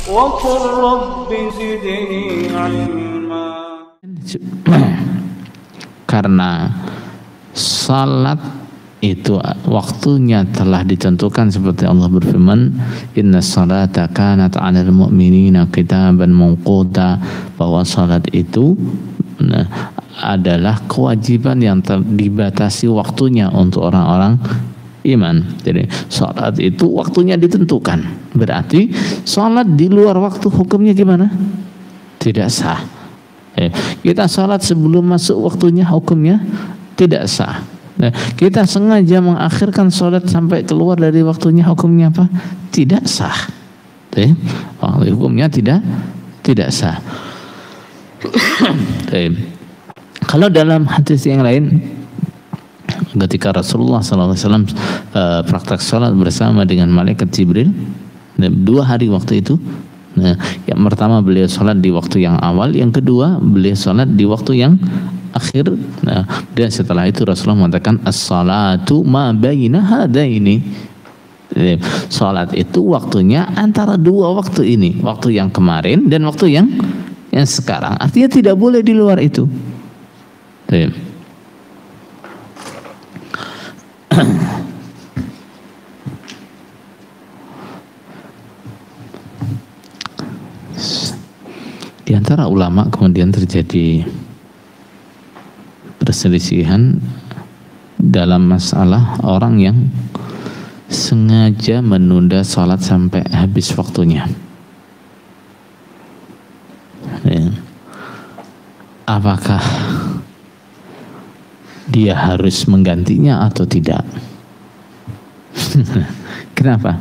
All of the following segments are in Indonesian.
وقل رب زدني علما. Karena salat itu waktunya telah ditentukan seperti Allah berfirman, inna salata kanat 'alal mu'minina kitaban mawquta, bahwa salat itu adalah kewajiban yang dibatasi waktunya untuk orang-orang iman. Jadi salat itu waktunya ditentukan. Berarti salat di luar waktu hukumnya gimana? Tidak sah. Kita salat sebelum masuk waktunya hukumnya tidak sah. Nah, kita sengaja mengakhirkan salat sampai keluar dari waktunya hukumnya apa? Tidak sah. Hukumnya tidak sah. Kalau dalam hadis yang lain, ketika Rasulullah SAW praktek salat bersama dengan malaikat Jibril 2 hari waktu itu. Nah, yang pertama beliau salat di waktu yang awal, yang kedua beliau salat di waktu yang akhir. Nah, dan setelah itu Rasulullah mengatakan as-salatu ma baina hadaini. Salat itu waktunya antara 2 waktu ini, waktu yang kemarin dan waktu yang sekarang. Artinya tidak boleh di luar itu. Di antara ulama kemudian terjadi perselisihan dalam masalah orang yang sengaja menunda sholat sampai habis waktunya. Apakah dia harus menggantinya atau tidak? Kenapa?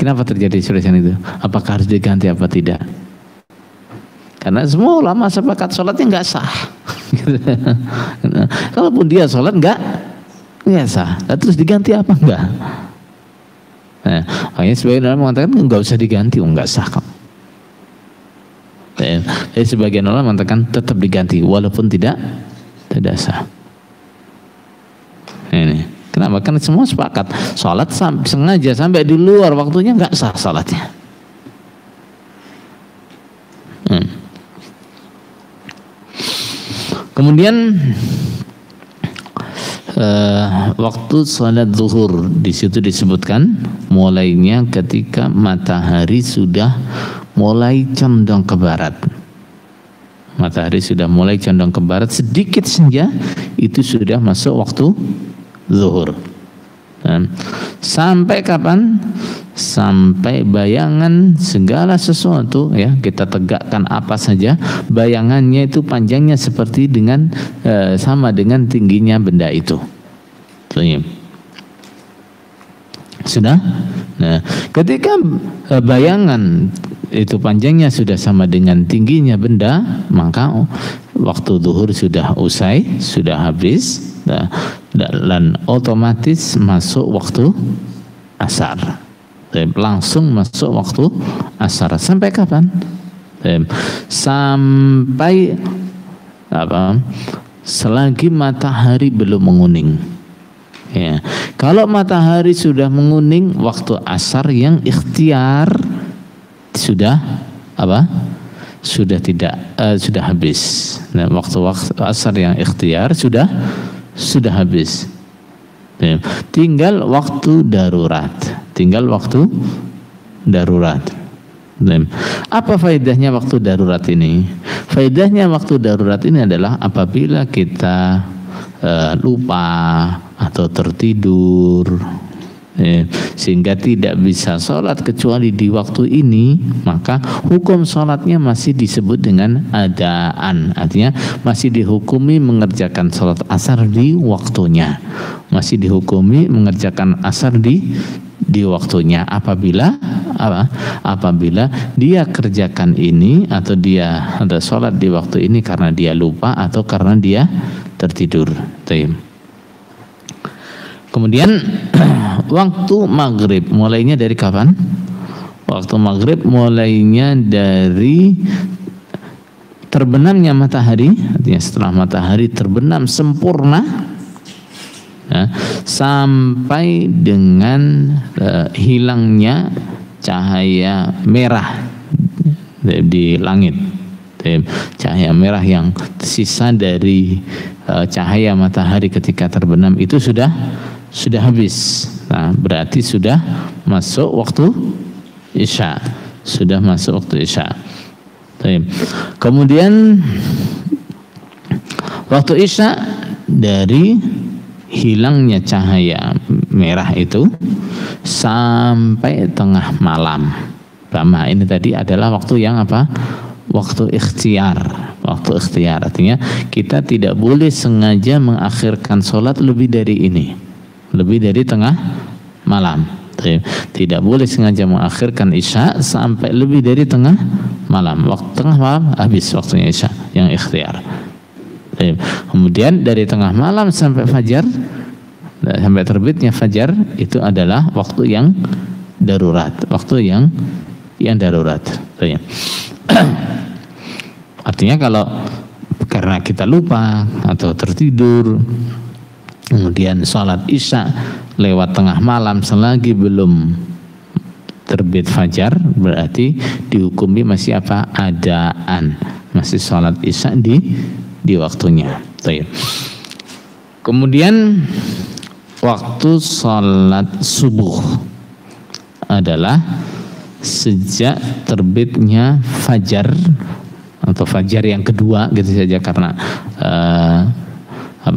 Kenapa terjadi perselisihan itu? Apakah harus diganti apa tidak? Karena semua ulama sepakat sholatnya nggak sah. Kalaupun dia sholat nggak sah. Nah, terus diganti apa enggak? Nah, makanya sebagian ulama mengatakan nggak usah diganti, nggak sah kok. Jadi sebagian ulama mengatakan tetap diganti walaupun tidak sah. Ini kenapa? Karena semua sepakat sholat sengaja sampai di luar waktunya nggak sah sholatnya. Kemudian waktu salat zuhur di situ disebutkan mulainya ketika matahari sudah mulai condong ke barat. Matahari sudah mulai condong ke barat sedikit saja itu sudah masuk waktu zuhur. Sampai kapan? Sampai bayangan segala sesuatu, ya, kita tegakkan apa saja, bayangannya itu panjangnya seperti dengan sama dengan tingginya benda itu. Sudah? Nah, ketika bayangan itu panjangnya sudah sama dengan tingginya benda, maka waktu zuhur sudah usai, sudah habis, dan otomatis masuk waktu asar. Langsung masuk waktu asar. Sampai kapan? Sampai apa? Selagi matahari belum menguning. Ya. Kalau matahari sudah menguning, waktu asar yang ikhtiar sudah apa? Sudah tidak sudah habis. Nah, waktu asar yang ikhtiar sudah habis. Tinggal waktu darurat. Apa faedahnya waktu darurat ini? Faedahnya waktu darurat ini adalah apabila kita lupa atau tertidur, sehingga tidak bisa sholat kecuali di waktu ini, maka hukum sholatnya masih disebut dengan adaan. Artinya masih dihukumi mengerjakan sholat asar di waktunya, masih dihukumi mengerjakan asar di waktunya. Apabila dia kerjakan ini atau dia ada sholat di waktu ini karena dia lupa atau karena dia tertidur. Kemudian waktu maghrib mulainya dari kapan? Waktu maghrib mulainya dari terbenamnya matahari, artinya setelah matahari terbenam sempurna, ya, sampai dengan hilangnya cahaya merah di langit. Cahaya merah yang sisa dari cahaya matahari ketika terbenam itu sudah habis. Nah, berarti sudah masuk waktu Isya. Sudah masuk waktu Isya. Kemudian waktu Isya dari hilangnya cahaya merah itu sampai tengah malam. Lama ini tadi adalah waktu yang apa? Waktu ikhtiar. Waktu ikhtiar artinya kita tidak boleh sengaja mengakhirkan sholat lebih dari ini, lebih dari tengah malam. Tidak boleh sengaja mengakhirkan Isya sampai lebih dari tengah malam. Waktu tengah malam habis waktunya Isya yang ikhtiar. Kemudian dari tengah malam sampai fajar, sampai terbitnya fajar, itu adalah waktu yang darurat, waktu yang darurat. Artinya kalau karena kita lupa atau tertidur, kemudian sholat Isya lewat tengah malam selagi belum terbit fajar, berarti dihukumi masih apa? Adaan, masih sholat Isya di waktunya. Kemudian waktu sholat subuh adalah sejak terbitnya fajar atau fajar yang kedua gitu saja, karena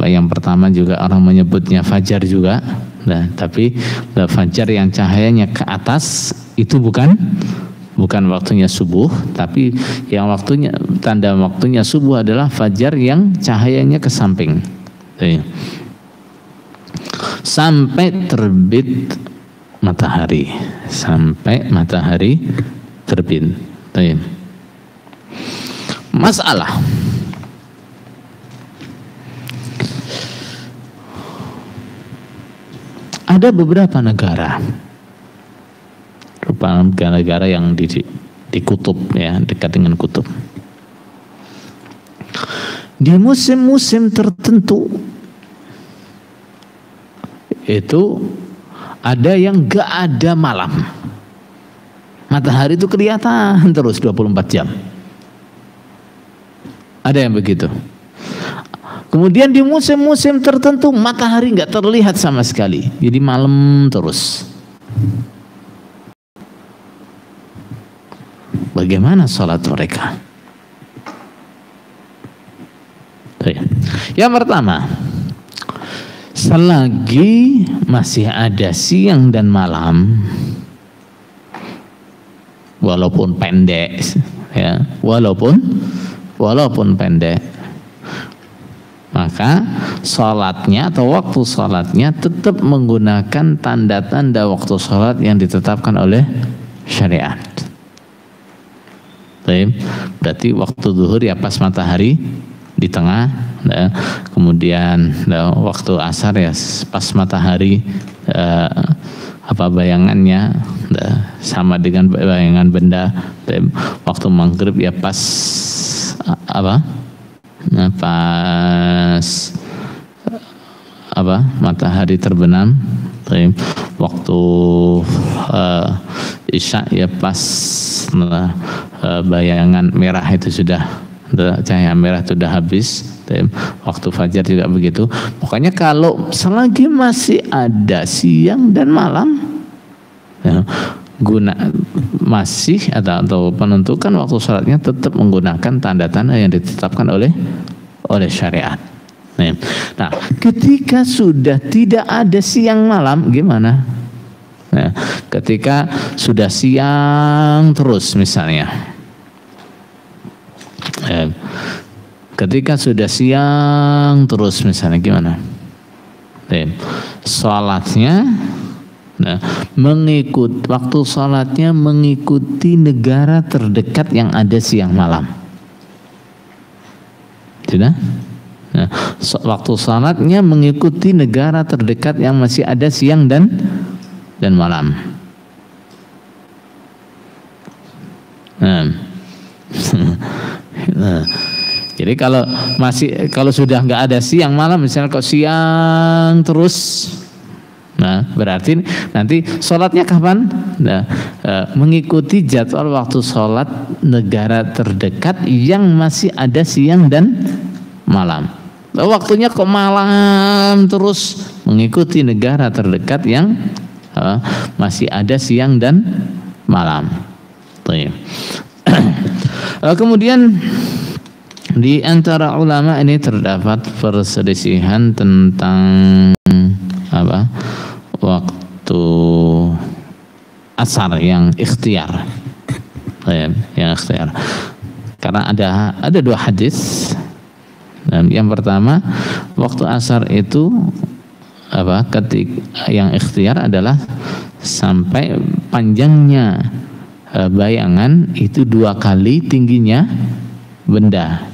yang pertama juga orang menyebutnya fajar juga. Nah, tapi fajar yang cahayanya ke atas itu bukan waktunya subuh, tapi yang waktunya, tanda waktunya subuh adalah fajar yang cahayanya ke samping. Sampai terbit matahari, sampai matahari terbit. Masalah ada beberapa negara yang di kutub, ya, dekat dengan kutub. Di musim-musim tertentu itu ada yang gak ada malam, matahari itu kelihatan terus 24 jam. Ada yang begitu. Kemudian di musim-musim tertentu matahari nggak terlihat sama sekali, jadi malam terus. Bagaimana sholat mereka? Yang pertama, selagi masih ada siang dan malam, walaupun pendek, ya, walaupun pendek, maka sholatnya atau waktu sholatnya tetap menggunakan tanda-tanda waktu sholat yang ditetapkan oleh syariat. Berarti waktu zuhur ya pas matahari di tengah, kemudian waktu asar ya pas matahari bayangannya sama dengan bayangan benda. Waktu maghrib ya pas matahari terbenam. Waktu Isya ya pas bayangan merah itu sudah, cahaya merah itu sudah habis. Waktu fajar juga begitu. Pokoknya kalau selagi masih ada siang dan malam, ya, masih atau penentukan waktu sholatnya tetap menggunakan tanda-tanda yang ditetapkan oleh syariat. Nah, ketika sudah tidak ada siang malam, gimana? Nah, ketika sudah siang terus misalnya, ketika sudah siang terus misalnya, gimana? Sholatnya, waktu sholatnya mengikuti negara terdekat yang ada siang malam. Tidak? Nah, waktu sholatnya mengikuti negara terdekat yang masih ada siang dan malam. Jadi kalau sudah nggak ada siang malam, misalnya kok siang terus, nah berarti nanti sholatnya kapan? Nah, mengikuti jadwal waktu sholat negara terdekat yang masih ada siang dan malam. Waktunya kok malam terus, mengikuti negara terdekat yang masih ada siang dan malam. Kemudian di antara ulama ini terdapat perselisihan tentang waktu asar yang ikhtiar, karena ada dua hadis. Dan yang pertama, waktu asar itu ketika yang ikhtiar adalah sampai panjangnya bayangan itu 2 kali tingginya benda,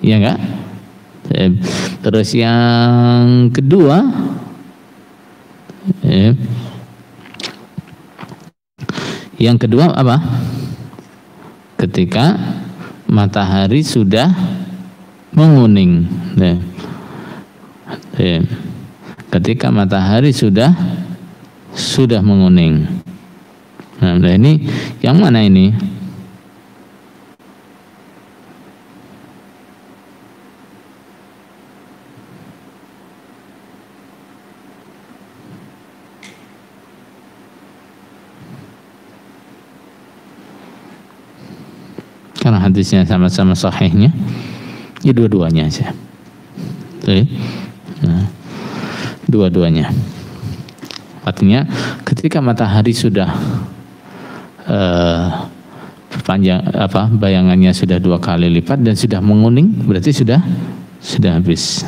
ya enggak? Terus yang kedua, apa? Ketika matahari sudah menguning. Ketika matahari sudah menguning. Nah, ini yang mana ini? Karena hadisnya sama-sama sahihnya, ya dua-duanya aja. Nah, dua-duanya. Artinya ketika matahari sudah panjang bayangannya sudah 2 kali lipat dan sudah menguning, berarti sudah habis.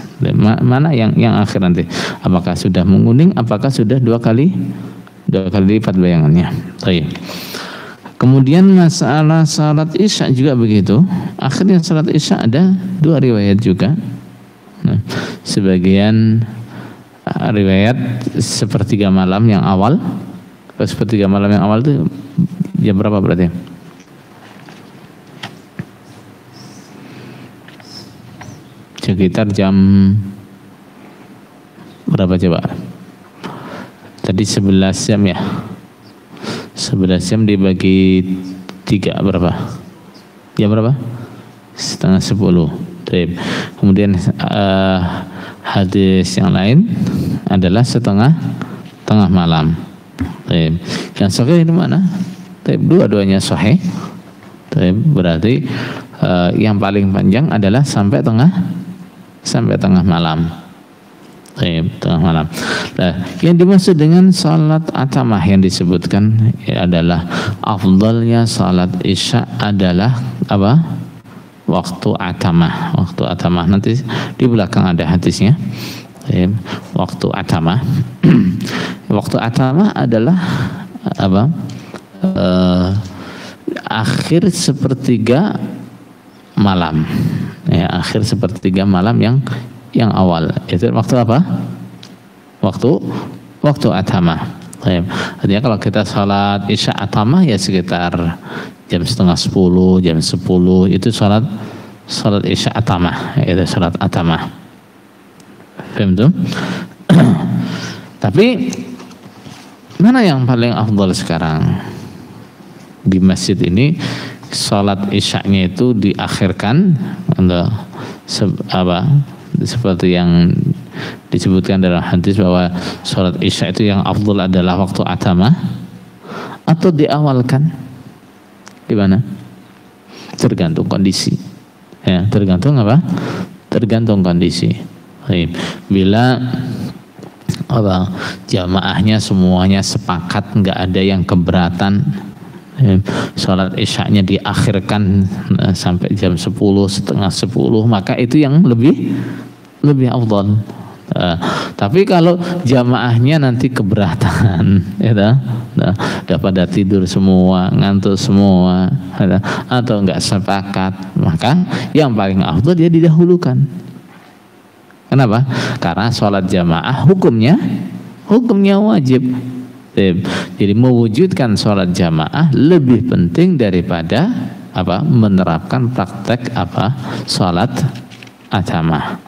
Mana yang akhir nanti? Apakah sudah menguning? Apakah sudah 2 kali lipat bayangannya? Baik. Kemudian masalah salat isya juga begitu. Akhirnya salat isya ada 2 riwayat juga. Nah, sebagian riwayat sepertiga malam yang awal. Sepertiga malam yang awal itu jam berapa berarti? Sekitar jam berapa coba? Tadi 11 jam ya. 11 jam dibagi 3 berapa? Jam berapa? Setengah 10. Kemudian hadis yang lain adalah tengah malam. Yang sahih itu mana? Dua-duanya sahih. Berarti yang paling panjang adalah sampai tengah malam. Tengah malam. Nah, yang dimaksud dengan salat atamah yang disebutkan adalah afdalnya salat isya adalah apa? Waktu atamah. Waktu atamah nanti di belakang ada hadisnya. Waktu atamah. Waktu atamah adalah apa? Akhir sepertiga malam. Ya, akhir sepertiga malam yang awal. Itu waktu apa? Waktu atamah. Artinya kalau kita salat isya atamah ya sekitar jam setengah 10, jam 10 itu salat isya atamah, itu salat atamah. Paham tuh? Tapi mana yang paling afdal sekarang? Di masjid ini salat isyanya itu diakhirkan untuk seperti yang disebutkan dalam hadis bahwa salat isya itu yang afdal adalah waktu atamah, atau diawalkan? Gimana? Tergantung kondisi. Ya, tergantung apa? Tergantung kondisi. Bila jamaahnya semuanya sepakat, nggak ada yang keberatan, salat isyanya diakhirkan sampai jam 10, setengah 10, maka itu yang lebih afdal. Tapi kalau jamaahnya nanti keberatan, udah pada tidur semua, ngantuk semua, atau nggak sepakat, maka yang paling afdal dia didahulukan. Kenapa? Karena sholat jamaah hukumnya wajib. Jadi mewujudkan sholat jamaah lebih penting daripada menerapkan praktek sholat atamah.